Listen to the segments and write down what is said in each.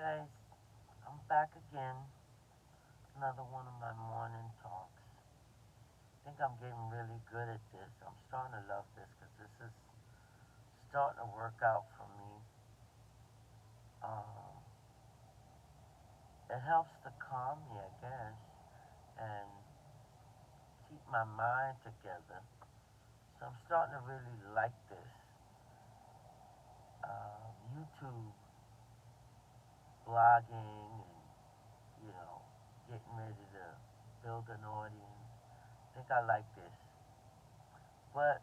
guys, I'm back again. Another one of my morning talks. I think I'm getting really good at this. I'm starting to love this because this is starting to work out for me. Um, it helps to calm me, I guess, and keep my mind together. So I'm starting to really like this. YouTube blogging and, you know, getting ready to build an audience. I think I like this. But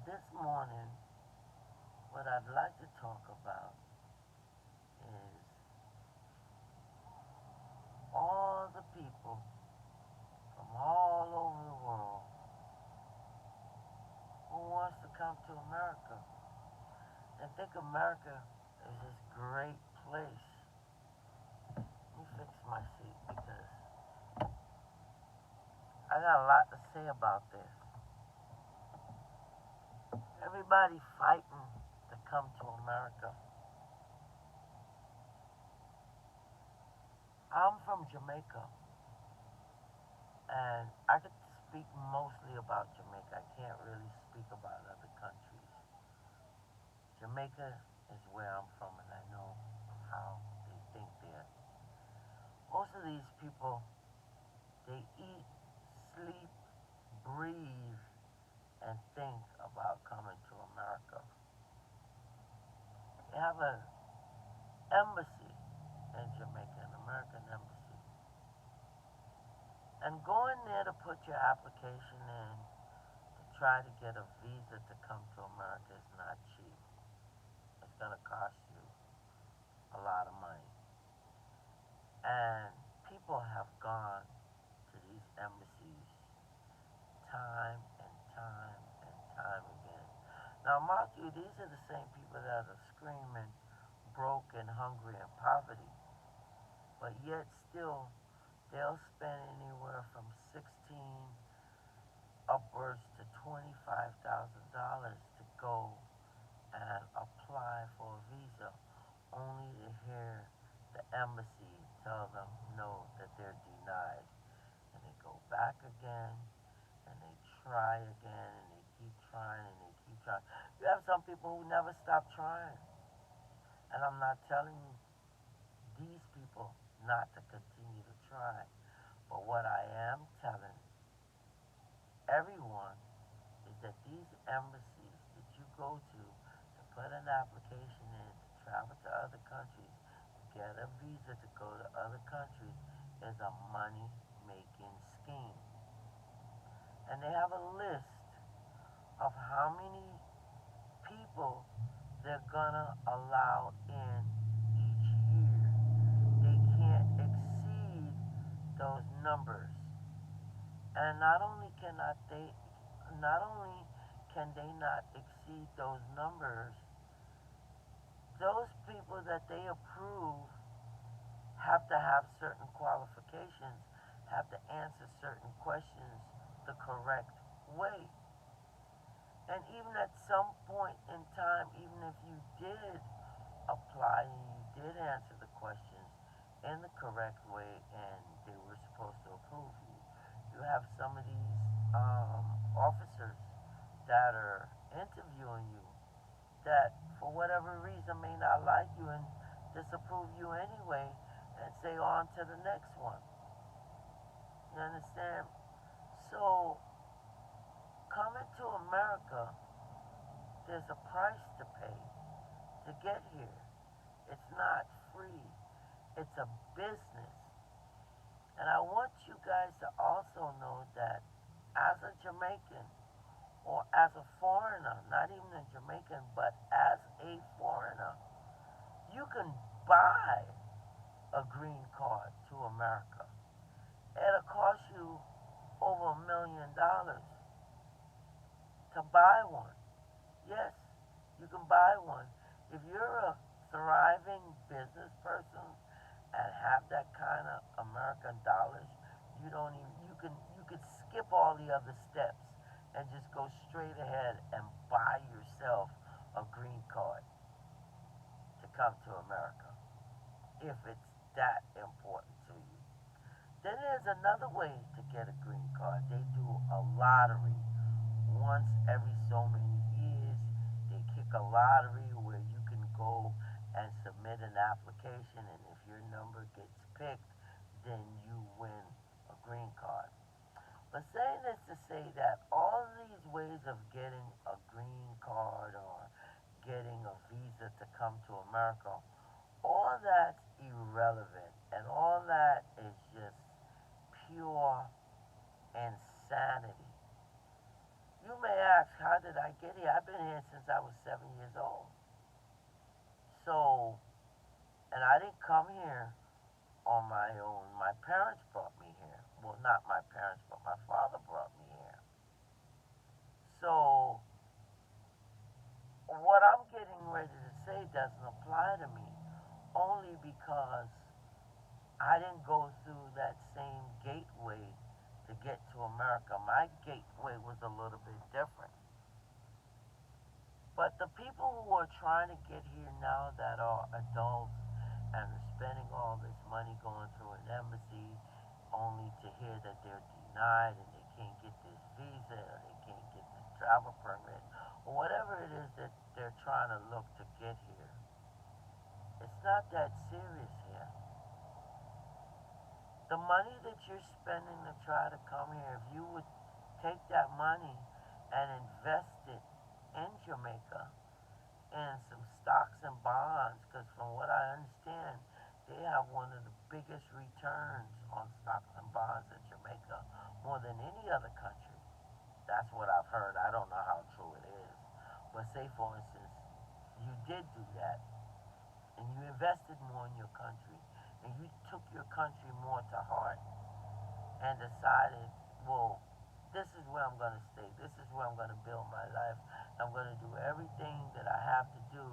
this morning, what I'd like to talk about is all the people from all over the world who wants to come to America and think America is this great place. Let me fix my seat because I got a lot to say about this. Everybody fighting to come to America. I'm from Jamaica, and I could speak mostly about Jamaica. I can't really speak about other countries. Jamaica is where I'm from, and I know how they think there. Most of these people, they eat, sleep, breathe, and think about coming to America. They have an embassy in Jamaica, an American embassy. And going there to put your application in to try to get a visa to come to America is not cheap. It's going to cost you a lot of money. And people have gone to these embassies time and time and time again. Now, mark you, these are the same people that are screaming broke and hungry and poverty, but yet still they'll spend anywhere from 16 upwards to $25,000 to go and apply for a visa, only to hear the embassy tell them no, that they're denied. And they go back again, and they try again, and they keep trying, and they keep trying. You have some people who never stop trying. And I'm not telling these people not to continue to try. But what I am telling everyone is that these embassies that you go to put an application in to travel to other countries, to get a visa to go to other countries, is a money making scheme. And they have a list of how many people they're gonna allow in each year. They can't exceed those numbers. And not only can they not exceed those numbers, those people that they approve have to have certain qualifications, have to answer certain questions the correct way. And even at some point in time, even if you did apply and you did answer the questions in the correct way and they were supposed to approve you, you have some of these officers that are interviewing you that, for whatever reason, may not like you and disapprove you anyway and say on to the next one. You understand? So, coming to America, there's a price to pay to get here. It's not free, it's a business. And I want you guys to also know that as a Jamaican, or as a foreigner, not even a Jamaican, but as a foreigner, you can buy a green card to America. It'll cost you over $1 million to buy one. Yes, you can buy one. If you're a thriving business person and have that kind of American dollars, you could skip all the other steps and just go straight ahead and buy yourself a green card to come to America if it's that important to you. Then there's another way to get a green card. They do a lottery once every so many years. They kick a lottery where you can go and submit an application, and if your number gets picked, then you win a green card. But saying this to say that all these ways of getting a green card or getting a visa to come to America, all that's irrelevant, and all that is just pure insanity. You may ask, how did I get here? I've been here since I was 7 years old. So, and I didn't come here on my own. My parents brought me here. Well, not my parents, but my father brought me here. So, what I'm getting ready to say doesn't apply to me only because I didn't go through that same gateway to get to America. My gateway was a little bit different. But the people who are trying to get here now that are adults and are spending all this money going through an embassy only to hear that they're denied and they can't get this visa or they can't get the travel permit or whatever it is that they're trying to look to get here. It's not that serious here. The money that you're spending to try to come here, if you would take that money and invest it in Jamaica in some stocks and bonds, because from what I understand, they have one of the biggest returns on stocks and bonds in Jamaica, more than any other country. That's what I've heard. I don't know how true it is. But say, for instance, you did do that, and you invested more in your country, and you took your country more to heart, and decided, well, this is where I'm going to stay. This is where I'm going to build my life. I'm going to do everything that I have to do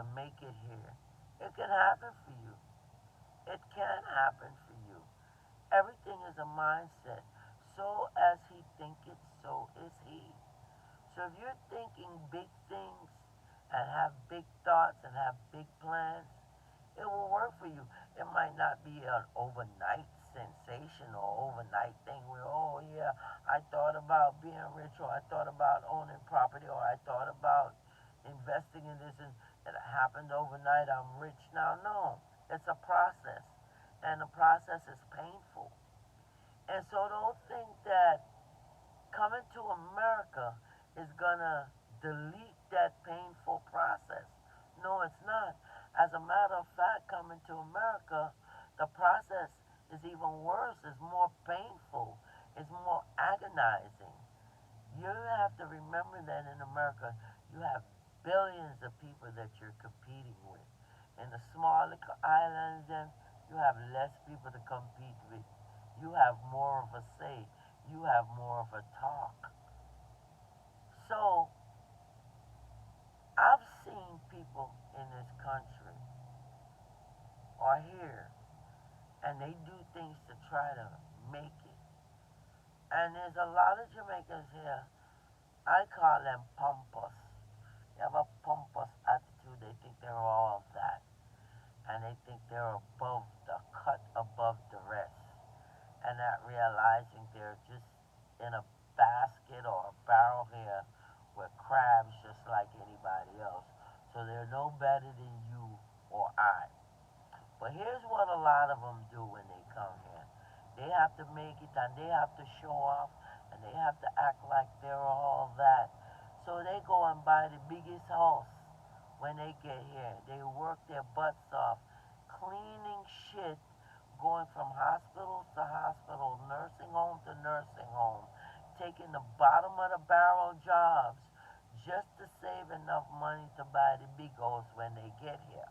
to make it here. It can happen for you. It can happen for you. Everything is a mindset. So as he thinketh, so is he. So if you're thinking big things and have big thoughts and have big plans, it will work for you. It might not be an overnight sensation or overnight thing where, oh yeah, I thought about being rich or I thought about owning property or I thought about investing in this and it happened overnight, I'm rich now. No, it's a process and the process is painful. And so don't think that coming to America is gonna delete that painful process. No, it's not. As a matter of fact, coming to America, the process is even worse. It's more painful. It's more agonizing. You have to remember that in America, you have billions of people that you're competing with. In the smaller islands, then you have less people to compete with. You have more of a say. You have more of a talk. So, I've seen people in this country or here, and they do things to try to make it. And there's a lot of Jamaicans here, I call them pompous. They have a pompous attitude. They think they're all that. And they think they're above the cut above the rest. And not realizing they're just in a basket or a barrel here with crabs just like anybody else. So they're no better than you or I. But here's what a lot of them do when they come here. They have to make it and they have to show off and they have to act like they're all that. So they go and buy the biggest house when they get here. They work their butts off cleaning shit, going from hospital to hospital, nursing home to nursing home, taking the bottom of the barrel jobs just to save enough money to buy the big house when they get here.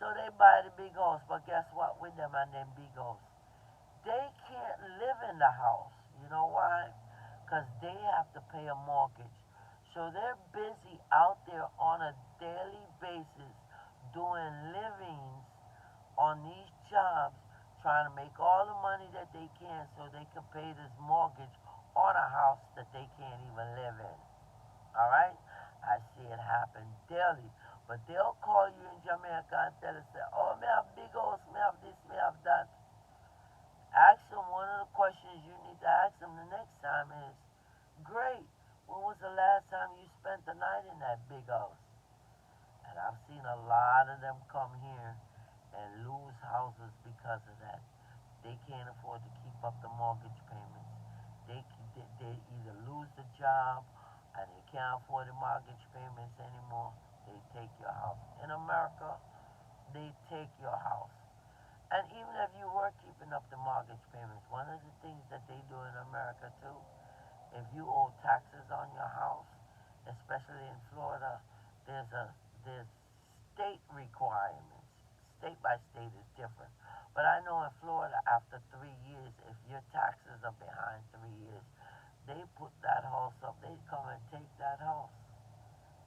So they buy the big house, but guess what with them and them big house? They can't live in the house. You know why? Because they have to pay a mortgage. So they're busy out there on a daily basis doing livings on these jobs, trying to make all the money that they can so they can pay this mortgage on a house that they can't even live in. All right? I see it happen daily. But they'll call you in Jamaica and tell us, oh, me have big house, me have this, me have that. Ask them, one of the questions you need to ask them the next time is, great, when was the last time you spent the night in that big house? And I've seen a lot of them come here and lose houses because of that. They can't afford to keep up the mortgage payments. They either lose the job and they can't afford the mortgage payments anymore. They take your house. In America, they take your house. And even if you were keeping up the mortgage payments, one of the things that they do in America too, if you owe taxes on your house, especially in Florida, there's state requirements. State by state is different. But I know in Florida, after 3 years, if your taxes are behind 3 years, they put that house up. They come and take that house.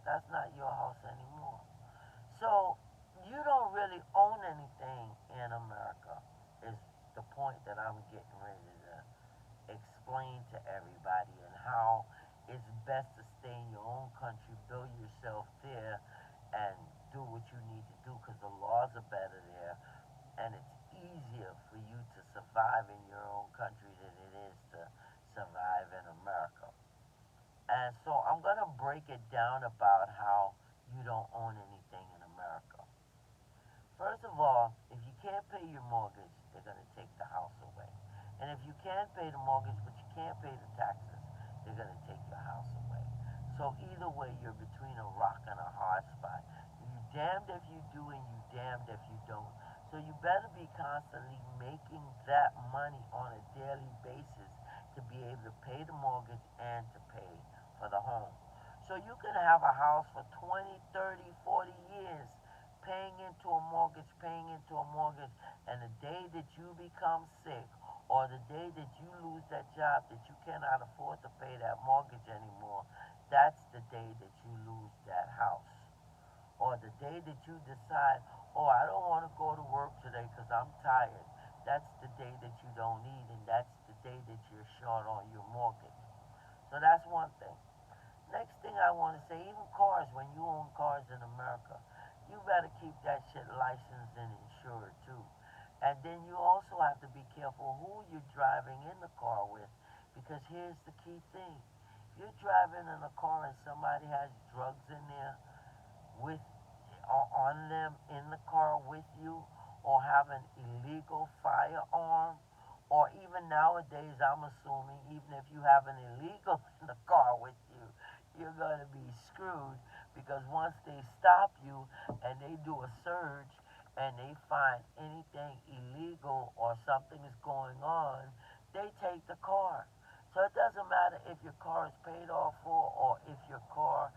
That's not your house anymore. So you don't really own anything in America. Is the point that I'm getting ready to explain to everybody, and how it's best to stay in your own country, build yourself there, and do what you need to do because the laws are better there, and it's easier for you to survive in your own country than it is to survive in America. And so I'm going to break it down about how you don't own anything in America. First of all, if you can't pay your mortgage, they're going to take the house away. And if you can't pay the mortgage but you can't pay the taxes, they're going to take your house away. So either way, you're between a rock and a hard spot. You damned if you do and you damned if you don't. So you better be constantly making that money on a daily basis to be able to pay the mortgage and to pay for the home. So you can have a house for 20, 30, 40 years paying into a mortgage, paying into a mortgage, and the day that you become sick or the day that you lose that job that you cannot afford to pay that mortgage anymore, that's the day that you lose that house. Or the day that you decide, oh, I don't want to go to work today because I'm tired. That's the day that you don't eat, and that's the day that you're short on your mortgage. So that's one thing. Next thing I want to say, even cars, when you own cars in America, you better keep that shit licensed and insured too. And then you also have to be careful who you're driving in the car with, because here's the key thing. If you're driving in a car and somebody has drugs in there with on them in the car with you, or have an illegal firearm, or even nowadays I'm assuming even if you have an illegal in the car with you, you're going to be screwed, because once they stop you and they do a search and they find anything illegal or something is going on, they take the car. So it doesn't matter if your car is paid off for or if your car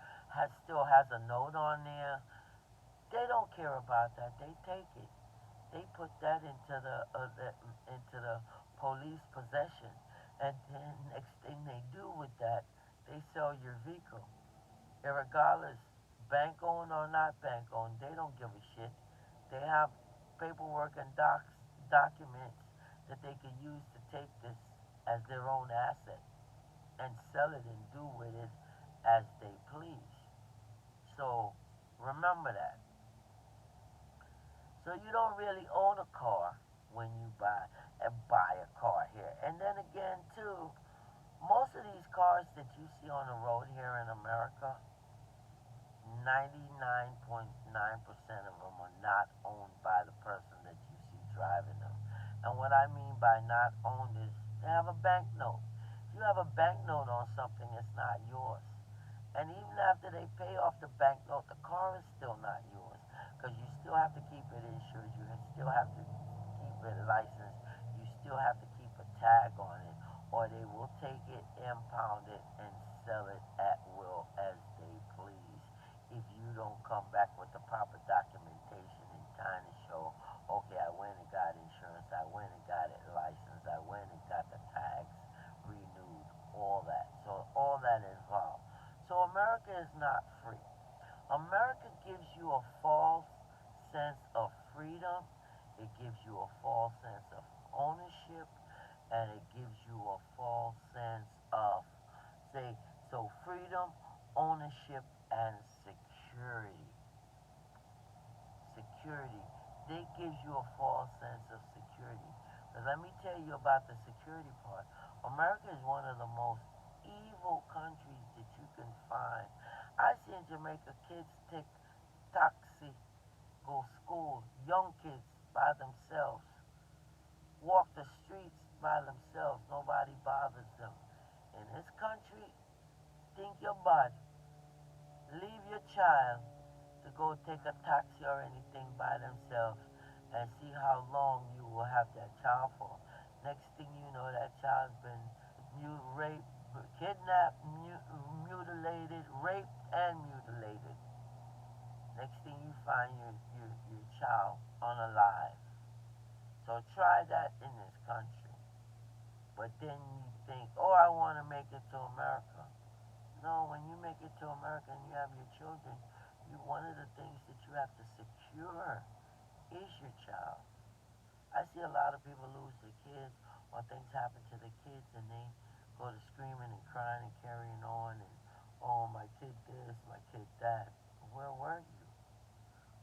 still has a note on there. They don't care about that. They take it. They put that into the police possession, and then next thing they do with that, they sell your vehicle. Irregardless, bank owned or not bank owned, they don't give a shit. They have paperwork and documents that they can use to take this as their own asset and sell it and do with it as they please. So remember that. So you don't really own a car when you buy a car here. And then again, too, most of these cars that you see on the road here in America, 99.9% of them are not owned by the person that you see driving them. And what I mean by not owned is they have a banknote. If you have a banknote on something, it's not yours. And even after they pay off the banknote, the car is still not yours, because you still have to keep it insured. You still have to keep it licensed. You still have to keep a tag on it, or they will take it, impound it, and sell it at will as they please. If you don't come back with the proper documentation in time to show, okay, I went and got insurance, I went and got it licensed, I went and got the tags renewed, all that. So all that involved. So America is not free. America gives you a false sense of freedom. It gives you a false sense of ownership, and it gives you a false sense of, say, so freedom, ownership, and security. security. They gives you a false sense of security. But let me tell you about the security part. America is one of the most evil countries that you can find. I see in Jamaica kids take taxi, go school, young kids by themselves, walk the streets by themselves. Nobody bothers them. In this country, think your body. Leave your child to go take a taxi or anything by themselves and see how long you will have that child for. Next thing you know, that child's been raped, kidnapped, mutilated, raped, and mutilated. Next thing you find your child unalive. So try that in this country. But then you think, oh, I want to make it to America. No, when you make it to America and you have your children, one of the things that you have to secure is your child. I see a lot of people lose their kids or things happen to their kids and they go to screaming and crying and carrying on and, oh, my kid this, my kid that. Where were you?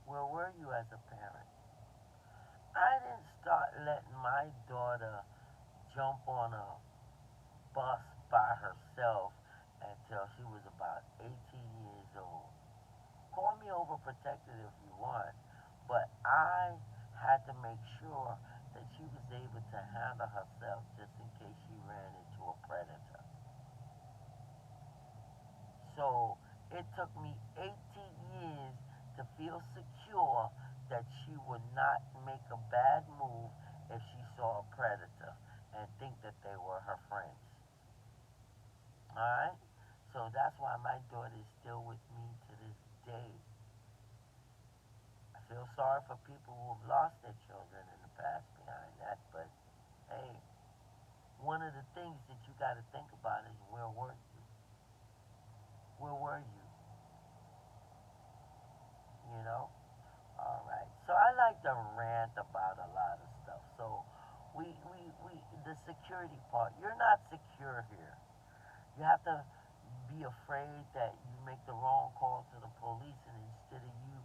Where were you as a parent? I didn't start letting my daughter jump on a bus by herself until she was about 18 years old. Call me overprotected if you want, but I had to make sure that she was able to handle herself just in case she ran into a predator. So it took me 18 years to feel secure that she would not make a bad move if she saw a predator and think that they were her friends. Alright? So that's why my daughter is still with me to this day. I feel sorry for people who have lost their children in the past behind that, but hey, one of the things that you got to think about is where were you? Where were you? You know? All right. So I like to rant about a lot of stuff. So the security part. You're not secure here. You have to be afraid that you make the wrong call to the police, and instead of you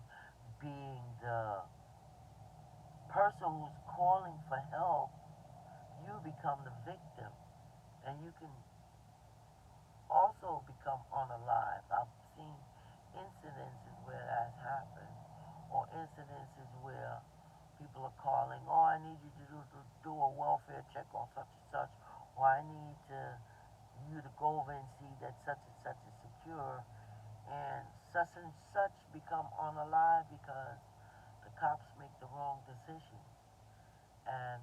being the person who's calling for help, you become the victim, and you can also become unalive. I've seen incidences where that's happened, or incidences where people are calling, oh, I need you to do a welfare check on such and such, or I need you to go over and see that such and such is secure, and such become unalive because the cops make the wrong decisions. And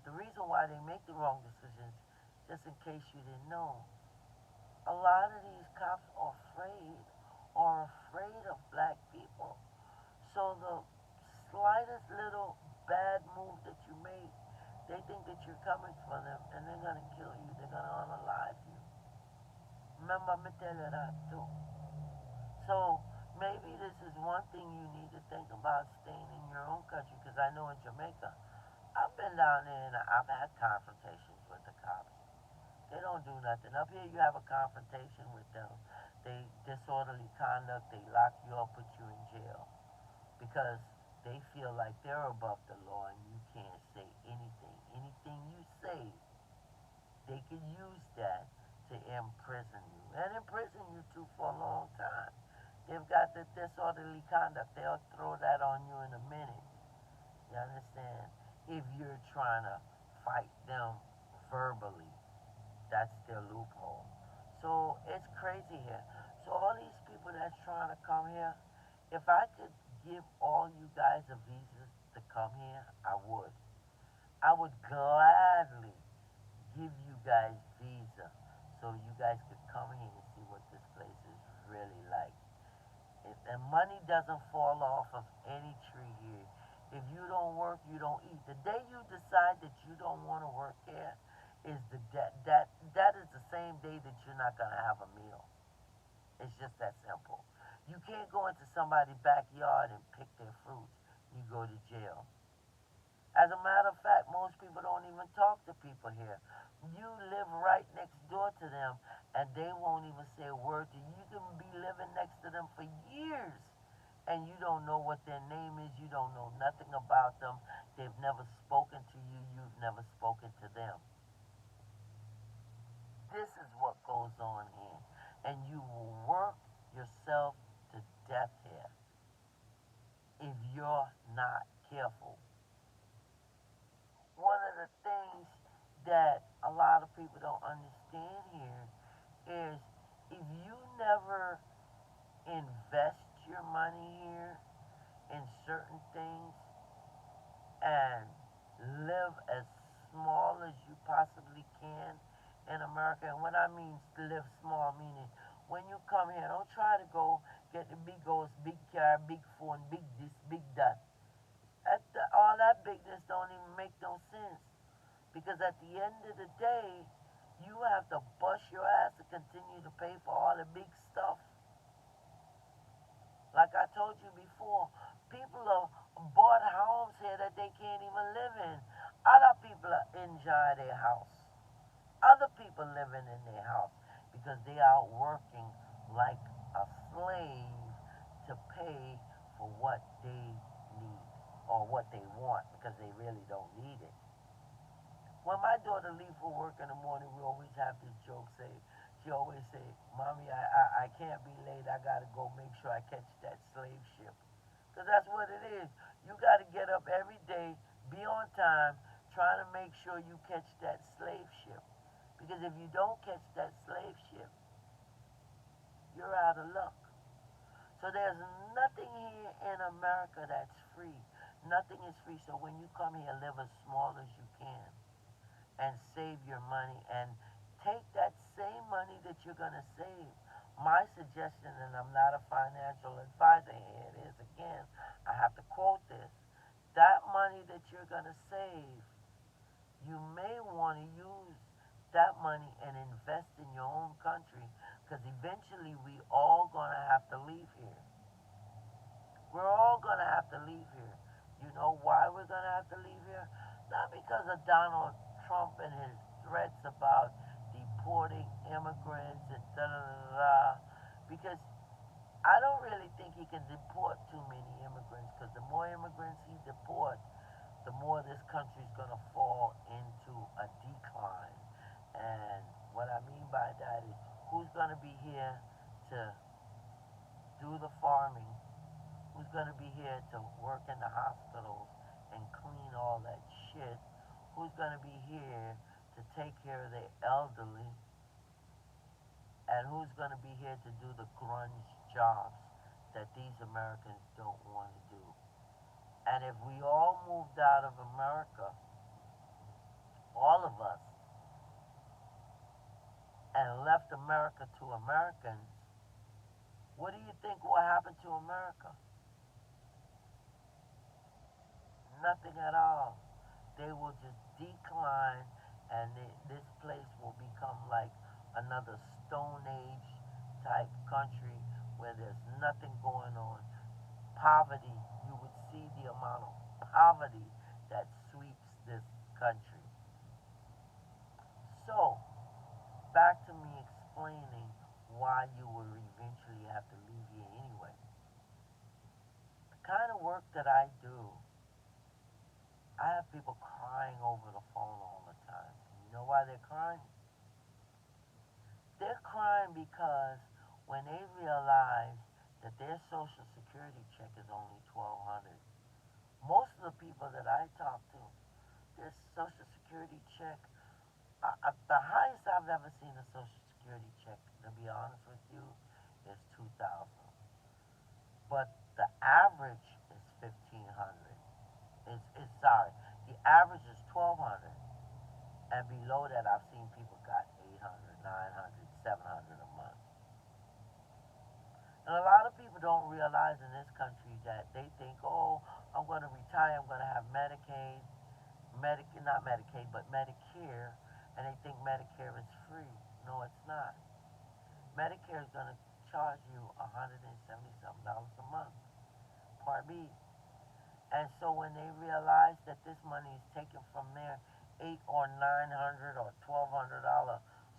the reason why they make the wrong decisions, just in case you didn't know, a lot of these cops are afraid of black people. So the slightest little bad move that you make, they think that you're coming for them and they're gonna kill you. They're gonna unalive you. Remember, me tell you that too. So maybe this is one thing you need to think about staying in your own country. Because I know in Jamaica, I've been down there and I've had confrontations with the cops. They don't do nothing. Up here, you have a confrontation with them. They disorderly conduct. They lock you up, put you in jail because they feel like they're above the law and you can't say anything. Anything you say, they can use that to imprison you and imprison you too for a long time. They've got the disorderly conduct. They'll throw that on you in a minute. You understand? If you're trying to fight them verbally, that's their loophole. So it's crazy here. So all these people that's trying to come here, if I could give all you guys a visa to come here, I would. I would gladly give you guys visa so you guys could come here and see what this place is really like. And money doesn't fall off of any tree here. If you don't work, you don't eat. The day you decide that you don't want to work here is that is the same day that you're not gonna have a meal. It's just that simple. You can't go into somebody's backyard and pick their fruits. You go to jail. As a matter of fact, most people don't even talk to people here. You live right next door to them, and they won't even say a word to you. You can be living next to them for years, and you don't know what their name is, you don't know nothing about them, they've never spoken to you, you've never spoken to them. This is what goes on here. And you will work yourself to death here if you're not careful. One of the things that a lot of people don't understand here is if you never invest your money here in certain things and live as small as you possibly can in America. And when I mean live small, meaning when you come here, don't try to go get the big house, big car, big phone, big this, big that. All that bigness don't even make no sense. Because at the end of the day, you have to bust your ass to continue to pay for all the big stuff. Like I told you before, people have bought homes here that they can't even live in. Other people are enjoy their house. Other people living in their house because they are working like a slave to pay for what they need or what they want because they really don't need it. When my daughter leave for work in the morning, we always have this joke. She always say, "Mommy, I can't be late. I gotta go make sure I catch that slave ship." Because that's what it is. You gotta get up every day, be on time, trying to make sure you catch that slave ship. Because if you don't catch that slave ship, you're out of luck. So there's nothing here in America that's free. Nothing is free. So when you come here, live as small as you can and save your money and take that same money that you're going to save. My suggestion, and I'm not a financial advisor, here it is again, I have to quote this. That money that you're going to save, you may want to use that money and invest in your own country because eventually we all going to have to leave here. We're all going to have to leave here. You know why we're going to have to leave here? Not because of Donald Trump and his threats about deporting immigrants and da da da da. Because I don't really think he can deport too many immigrants because the more immigrants he deports, the more this country's going to fall into a decline. And what I mean by that is who's going to be here to do the farming? Who's going to be here to work in the hospitals and clean all that shit? Who's going to be here to take care of the elderly? And who's going to be here to do the grunge jobs that these Americans don't want to do? And if we all moved out of America, all of us, and left America to Americans, what do you think will happen to America? Nothing at all. They will just decline, and this place will become like another Stone Age type country where there's nothing going on. Poverty, you would see the amount of poverty that sweeps this country. So, back to me explaining why you will eventually have to leave here anyway. The kind of work that I do, I have people crying over the phone all the time. You know why they're crying? They're crying because when they realize that their social security check is only 1,200, most of the people that I talk to, their social security check, the highest I've ever seen a social security check, to be honest with you, is 2,000. But the average is 1,500. It's sorry, the average is 1,200, and below that, I've seen people got 800, 900, 700 a month. And a lot of people don't realize in this country that they think, oh, I'm going to retire, I'm going to have Medicaid, not Medicaid, but Medicare, and they think Medicare is free. No, it's not. Medicare is going to charge you $170 something a month, Part B. And so when they realize that this money is taken from their 800 or $900 or $1,200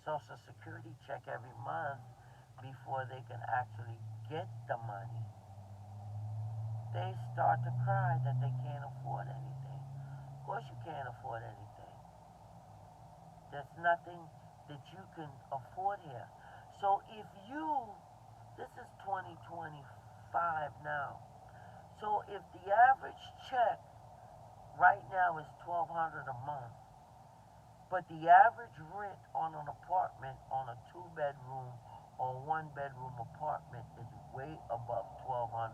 Social Security check every month before they can actually get the money, they start to cry that they can't afford anything. Of course, you can't afford anything. There's nothing that you can afford here. So if you, this is 2025 now. So if the average check right now is 1,200 a month, but the average rent on an apartment on a two-bedroom or one-bedroom apartment is way above $1,200.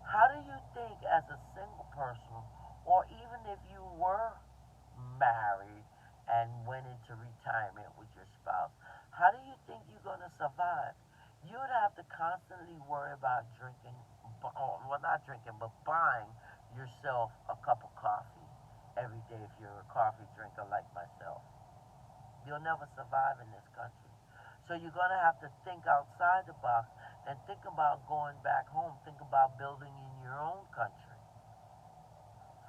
How do you think, as a single person, or even if you were married and went into retirement with your spouse, how do you think you're going to survive? You would have to constantly worry about drinking, well, not drinking, but buying yourself a cup of coffee every day if you're a coffee drinker like myself. You'll never survive in this country. So you're going to have to think outside the box and think about going back home. Think about building in your own country.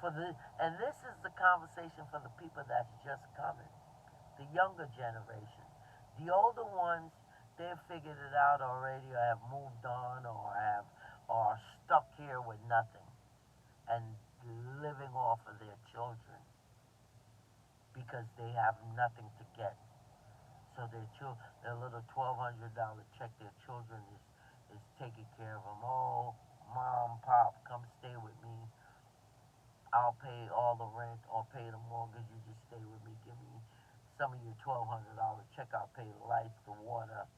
And this is the conversation for the people that's just coming, the younger generation. The older ones, they've figured it out already, or have moved on, or are stuck here with nothing and living off of their children because they have nothing to get. So their little $1,200 check, their children is taking care of them. Oh, mom, pop, come stay with me. I'll pay all the rent or pay the mortgage. You just stay with me. Give me some of your $1,200 check. I'll pay the lights, the water,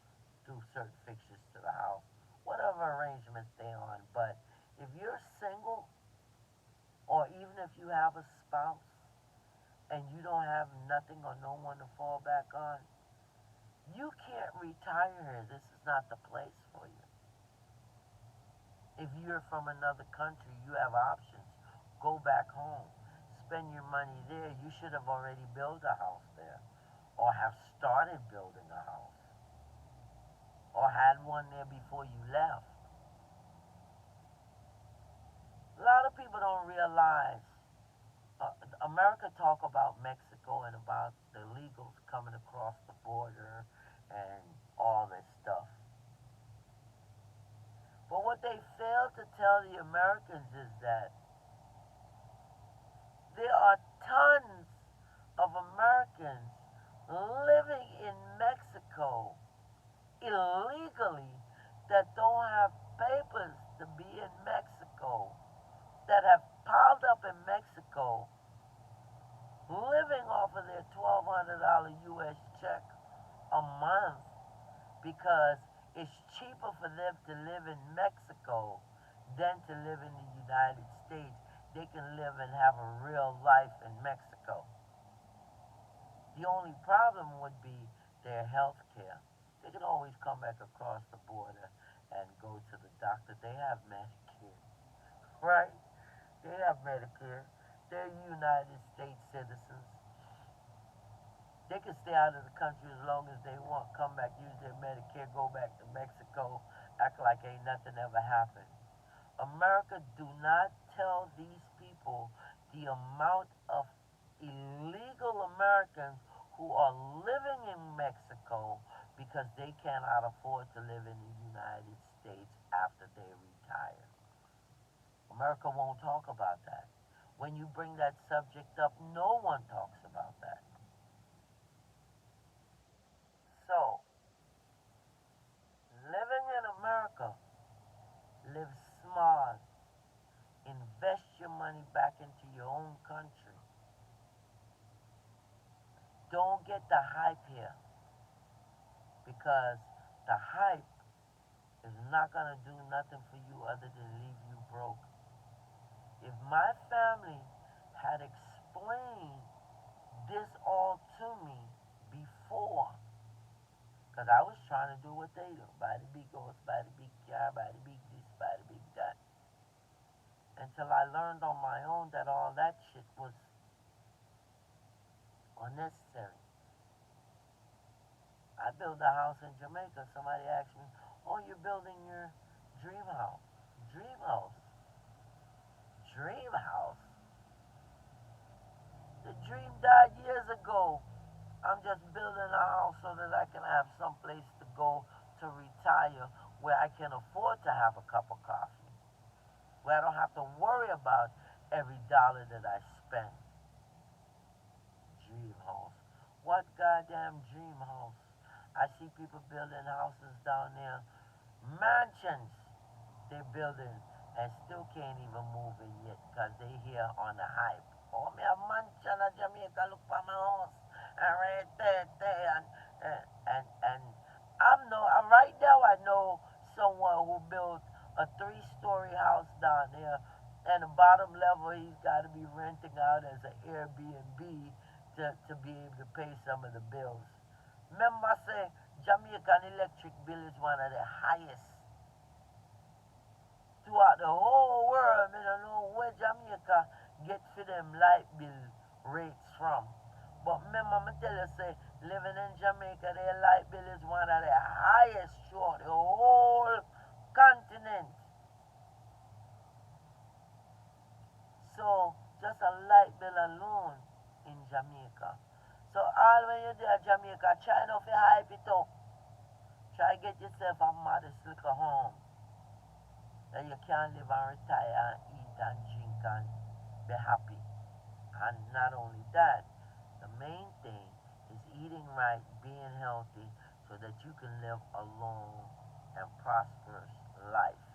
do certain fixtures to the house, whatever arrangements they're on. But if you're single, or even if you have a spouse and you don't have nothing or no one to fall back on, you can't retire here. This is not the place for you. If you're from another country, you have options. Go back home. Spend your money there. You should have already built a house there, or have started building a house, or had one there before you left. A lot of people don't realize. America talk about Mexico and about the illegals coming across the border and all this stuff. But what they fail to tell the Americans is that there are tons of Americans living in Mexico illegally that don't have papers to be in Mexico, that have piled up in Mexico, living off of their $1,200 US check a month because it's cheaper for them to live in Mexico than to live in the United States. They can live and have a real life in Mexico. The only problem would be their health care. They can always come back across the border and go to the doctor. They have Medicare, right? They have Medicare. They're United States citizens. They can stay out of the country as long as they want. Come back, use their Medicare, go back to Mexico, act like ain't nothing ever happened. America do not tell these people the amount of illegal Americans who are living in Mexico because they cannot afford to live in the United States after they retire. America won't talk about that. When you bring that subject up, no one talks about that. So, living in America, live smart. Invest your money back into your own country. Don't get the hype here because the hype is not going to do nothing for you other than leave you broke. If my family had explained this all to me before, because I was trying to do what they do, buy the big horse, buy the big car, buy the big this, buy the big that, until I learned on my own that all that shit was unnecessary. I built a house in Jamaica. Somebody asked me, "Oh, you're building your dream house." Dream house. Dream house. The dream died years ago. I'm just building a house so that I can have some place to go to retire where I can afford to have a cup of coffee. where I don't have to worry about every dollar that I spend. Dream house. What goddamn dream house? I see people building houses down there, mansions they're building, and still can't even move in yet because they here on the hype. Oh, me a mansion in Jamaica, look for my house. And right there, and I'm no, right now I know someone who built a three-story house down there, and the bottom level he's got to be renting out as an Airbnb to be able to pay some of the bills. Remember, I say Jamaican electric bill is one of the highest throughout the whole world. I don't know where Jamaica get for them light bill rates from. But remember, I tell you, say, living in Jamaica, their light bill is one of the highest throughout the whole continent. So, just a light bill alone in Jamaica. So, all when you're there, Jamaica, try not to hype it up. Try get yourself a modest little home that you can live and retire and eat and drink and be happy. And not only that, the main thing is eating right, being healthy, so that you can live a long and prosperous life.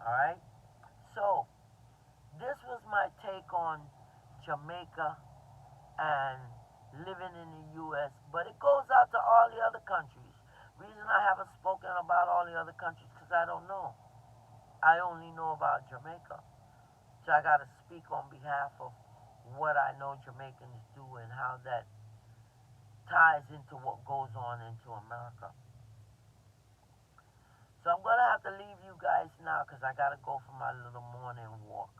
Alright? So, this was my take on Jamaica and living in the US, but it goes out to all the other countries. Reason I haven't spoken about all the other countries because I don't know. I only know about Jamaica. So I got to speak on behalf of what I know Jamaicans do and how that ties into what goes on into America. So I'm going to have to leave you guys now because I got to go for my little morning walk.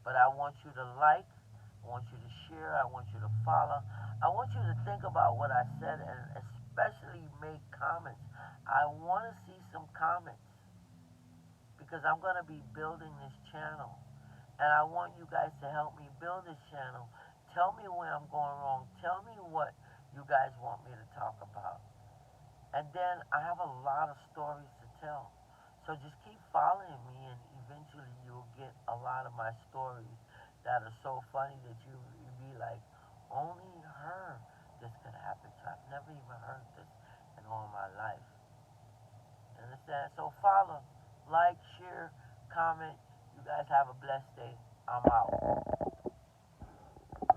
But I want you to like, I want you to share, I want you to follow. I want you to think about what I said and especially make comments. I want to see some comments because I'm going to be building this channel. And I want you guys to help me build this channel. Tell me where I'm going wrong. Tell me what you guys want me to talk about. And then I have a lot of stories to tell. So just keep following me and eventually you'll get a lot of my stories that are so funny that you'll be like, only her this could happen to. I've never even heard this in all my life. You understand? So follow, like, share, comment. You guys have a blessed day. I'm out.